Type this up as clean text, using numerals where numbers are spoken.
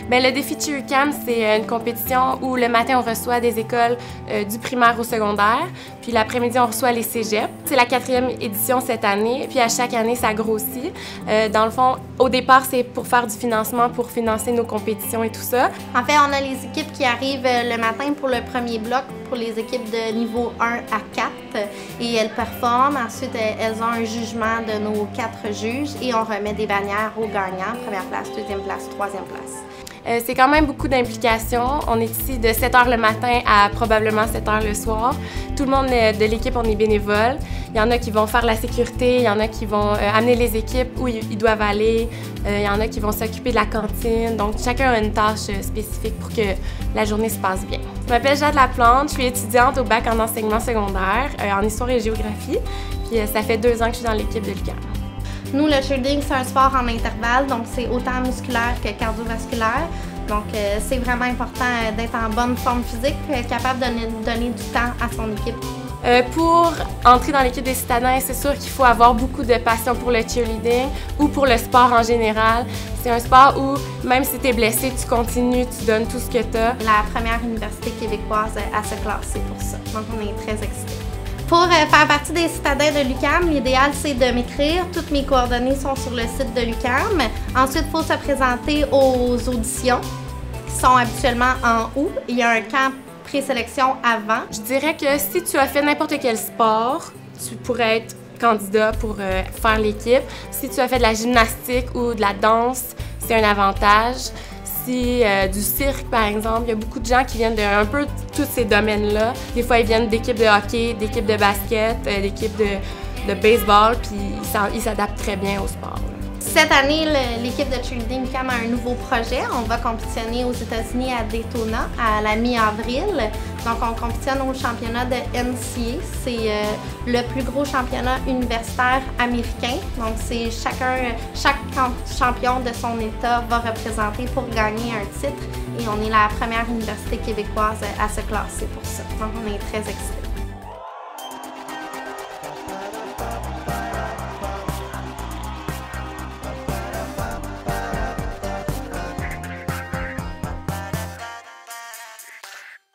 Bien, le défi de chez UQAM, c'est une compétition où le matin, on reçoit des écoles du primaire au secondaire, puis l'après-midi, on reçoit les cégeps. C'est la 4e édition cette année, puis à chaque année, ça grossit. Dans le fond, au départ, c'est pour faire du financement, pour financer nos compétitions et tout ça. En fait, on a les équipes qui arrivent le matin pour le premier bloc, pour les équipes de niveau 1 à 4, et elles performent. Ensuite, elles ont un jugement de nos 4 juges et on remet des bannières aux gagnants, première place, deuxième place, troisième place. C'est quand même beaucoup d'implications. On est ici de 7 h le matin à probablement 7 h le soir. Tout le monde de l'équipe, on est bénévole. Il y en a qui vont faire la sécurité, il y en a qui vont amener les équipes où ils doivent aller, il y en a qui vont s'occuper de la cantine. Donc, chacun a une tâche spécifique pour que la journée se passe bien. Je m'appelle Jade Laplante, je suis étudiante au bac en enseignement secondaire, en histoire et géographie. Puis ça fait 2 ans que je suis dans l'équipe de l'UQAM. Nous, le cheerleading, c'est un sport en intervalle, donc c'est autant musculaire que cardiovasculaire. Donc, c'est vraiment important d'être en bonne forme physique et être capable de donner du temps à son équipe. Pour entrer dans l'équipe des citadins, c'est sûr qu'il faut avoir beaucoup de passion pour le cheerleading ou pour le sport en général. C'est un sport où, même si tu es blessé, tu continues, tu donnes tout ce que tu as. La première université québécoise à se classer pour ça. Donc, on est très excités. Pour faire partie des citadins de l'UQAM, l'idéal, c'est de m'écrire. Toutes mes coordonnées sont sur le site de l'UQAM. Ensuite, il faut se présenter aux auditions qui sont habituellement en août. Il y a un camp présélection avant. Je dirais que si tu as fait n'importe quel sport, tu pourrais être candidat pour faire l'équipe. Si tu as fait de la gymnastique ou de la danse, c'est un avantage. Si du cirque, par exemple, il y a beaucoup de gens qui viennent de un peu tous ces domaines-là. Des fois, ils viennent d'équipes de hockey, d'équipes de basket, d'équipes de baseball, puis ils s'adaptent très bien au sport. Cette année, l'équipe de cheerleading UQAM a un nouveau projet. On va compétitionner aux États-Unis à Daytona à la mi-avril. Donc, on compétitionne au championnat de NCAA. C'est le plus gros championnat universitaire américain. Donc, c'est chaque champion de son État va représenter pour gagner un titre. Et on est la première université québécoise à se classer pour ça. Donc, on est très excités.